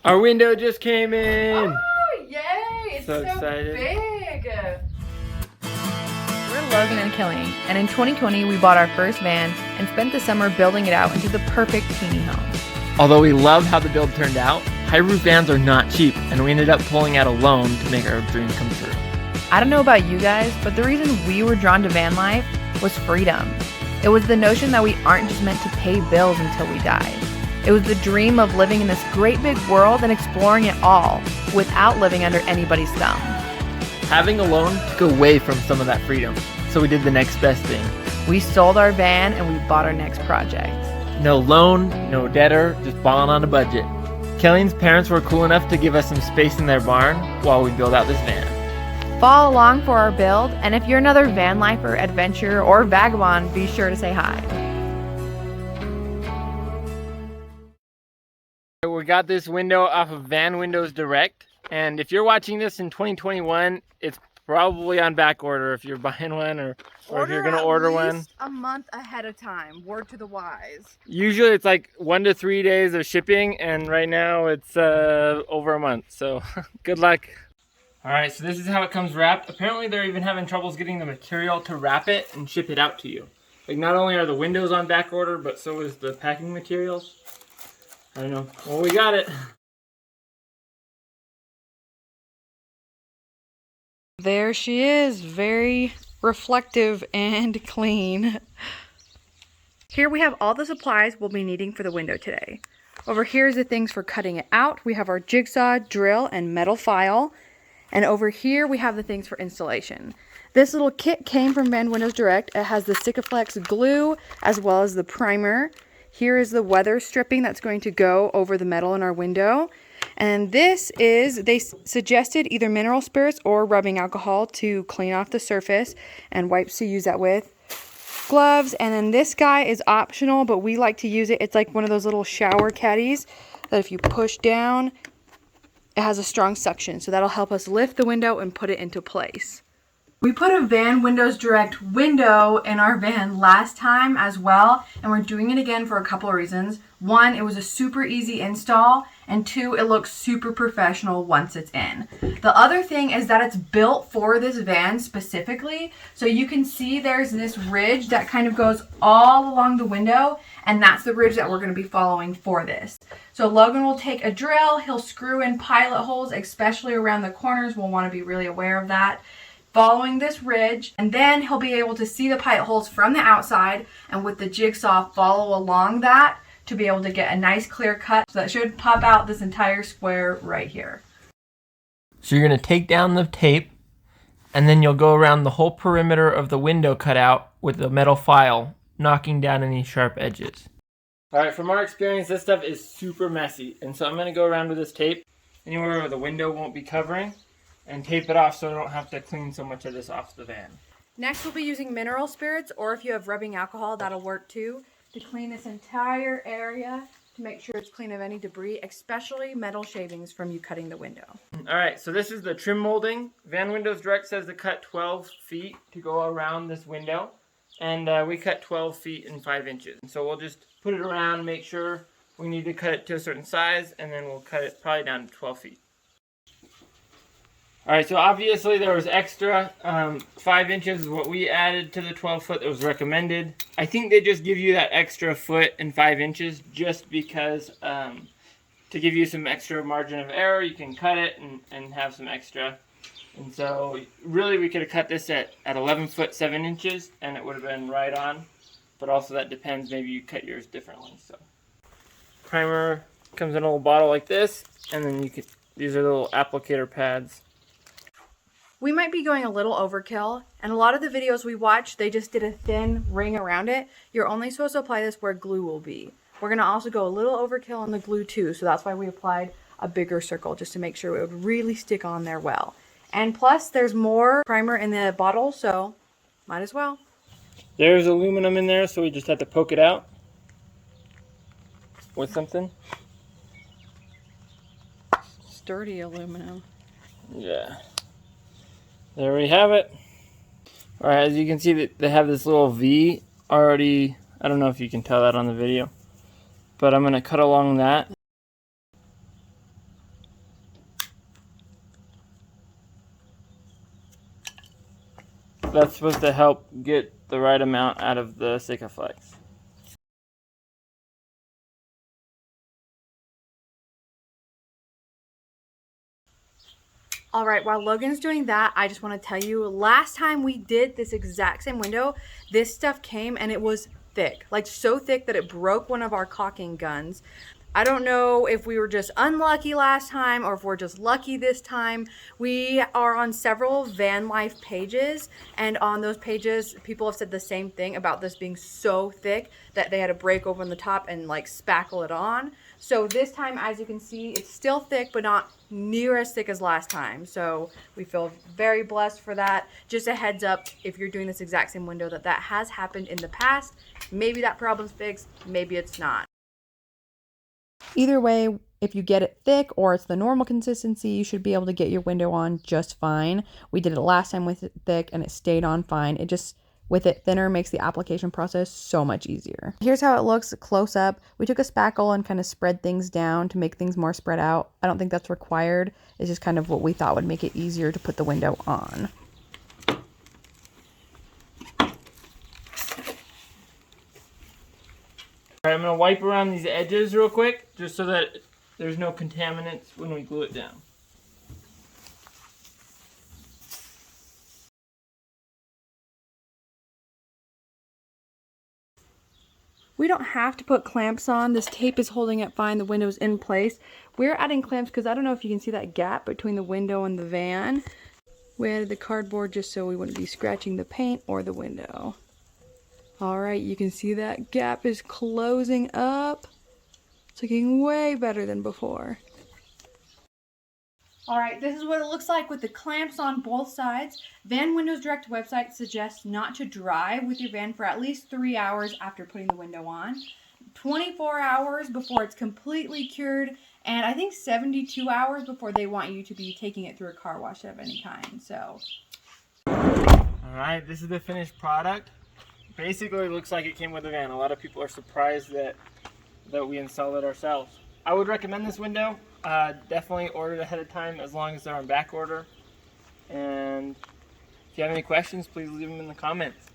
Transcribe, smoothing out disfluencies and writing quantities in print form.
Our window just came in! Oh, yay! It's so excited. big! We're Logan and Killing, and in 2020 we bought our first van and spent the summer building it out into the perfect teeny home. Although we love how the build turned out, high roof vans are not cheap, and we ended up pulling out a loan to make our dream come true. I don't know about you guys, but the reason we were drawn to van life was freedom. It was the notion that we aren't just meant to pay bills until we die. It was the dream of living in this great big world and exploring it all without living under anybody's thumb. Having a loan took away from some of that freedom, so we did the next best thing. We sold our van and we bought our next project. No loan, no debtor, just balling on a budget. Kelling's parents were cool enough to give us some space in their barn while we build out this van. Follow along for our build, and if you're another van lifer, adventurer, or vagabond, be sure to say hi. We got this window off of Van Windows Direct, and if you're watching this in 2021, it's probably on back order if you're buying one or if you're gonna order one. A month ahead of time. Word to the wise. Usually it's like 1 to 3 days of shipping, and right now it's over a month, so good luck. Alright, so this is how it comes wrapped. Apparently they're even having troubles getting the material to wrap it and ship it out to you. Like, not only are the windows on back order, but so is the packing materials. I don't know. Well, we got it. There she is, very reflective and clean. Here we have all the supplies we'll be needing for the window today. Over here is the things for cutting it out. We have our jigsaw, drill, and metal file. And over here we have the things for installation. This little kit came from Van Windows Direct. It has the Sikaflex glue as well as the primer. Here is the weather stripping that's going to go over the metal in our window. And this is, they suggested either mineral spirits or rubbing alcohol to clean off the surface, and wipes to use that with. Gloves, and then this guy is optional, but we like to use it. It's like one of those little shower caddies that if you push down, it has a strong suction. So that'll help us lift the window and put it into place. We put a Van Windows Direct window in our van last time as well, and we're doing it again for a couple of reasons. One, it was a super easy install, and two, it looks super professional once it's in. The other thing is that it's built for this van specifically, so you can see there's this ridge that kind of goes all along the window, and that's the ridge that we're going to be following for this. So Logan will take a drill, he'll screw in pilot holes, especially around the corners. We'll want to be really aware of that. Following this ridge, and then he'll be able to see the pilot holes from the outside, and with the jigsaw follow along that to be able to get a nice clear cut. So that should pop out this entire square right here. So you're going to take down the tape, and then you'll go around the whole perimeter of the window cutout with the metal file, knocking down any sharp edges. Alright, from our experience, this stuff is super messy, and so I'm going to go around with this tape anywhere where the window won't be covering, and tape it off so I don't have to clean so much of this off the van. Next we'll be using mineral spirits, or if you have rubbing alcohol, that'll work too, to clean this entire area to make sure it's clean of any debris, especially metal shavings from you cutting the window. Alright, so this is the trim molding. Van Windows Direct says to cut 12 feet to go around this window, and we cut 12 feet and 5 inches. So we'll just put it around, make sure we need to cut it to a certain size, and then we'll cut it probably down to 12 feet. Alright, so obviously there was extra. 5 inches is what we added to the 12 foot that was recommended. I think they just give you that extra foot and 5 inches just because to give you some extra margin of error. You can cut it and have some extra. And so really we could have cut this at 11 foot 7 inches and it would have been right on. But also that depends, maybe you cut yours differently. So primer comes in a little bottle like this, and then you could, these are little applicator pads. We might be going a little overkill, and a lot of the videos we watch, they just did a thin ring around it. You're only supposed to apply this where glue will be. We're going to also go a little overkill on the glue too, so that's why we applied a bigger circle, just to make sure it would really stick on there well. And plus, there's more primer in the bottle, so might as well. There's aluminum in there, so we just have to poke it out with something. Sturdy aluminum. Yeah. There we have it. Alright, as you can see, they have this little V already. I don't know if you can tell that on the video, but I'm going to cut along that. That's supposed to help get the right amount out of the Sikaflex. All right, while Logan's doing that, I just want to tell you, last time we did this exact same window, this stuff came and it was thick, like so thick that it broke one of our caulking guns. I don't know if we were just unlucky last time or if we're just lucky this time. We are on several van life pages, and on those pages, people have said the same thing about this being so thick that they had to break open the top and like spackle it on. So this time, as you can see, it's still thick, but not near as thick as last time. So we feel very blessed for that. Just a heads up, if you're doing this exact same window, that has happened in the past. Maybe that problem's fixed, maybe it's not. Either way, if you get it thick or it's the normal consistency, you should be able to get your window on just fine. We did it last time with it thick and it stayed on fine. It just, with it thinner, makes the application process so much easier. Here's how it looks close up. We took a spackle and kind of spread things down to make things more spread out. I don't think that's required. It's just kind of what we thought would make it easier to put the window on. All right, I'm gonna wipe around these edges real quick, just so that there's no contaminants when we glue it down. We don't have to put clamps on. This tape is holding it fine. The window's in place. We're adding clamps because I don't know if you can see that gap between the window and the van. We added the cardboard just so we wouldn't be scratching the paint or the window. All right, you can see that gap is closing up. It's looking way better than before. All right, this is what it looks like with the clamps on both sides. Van Windows Direct website suggests not to drive with your van for at least 3 hours after putting the window on, 24 hours before it's completely cured, and I think 72 hours before they want you to be taking it through a car wash of any kind. So, All right, this is the finished product. Basically, it looks like it came with the van. A lot of people are surprised that we installed it ourselves. I would recommend this window. Definitely order it ahead of time as long as they're on back order. And if you have any questions, please leave them in the comments.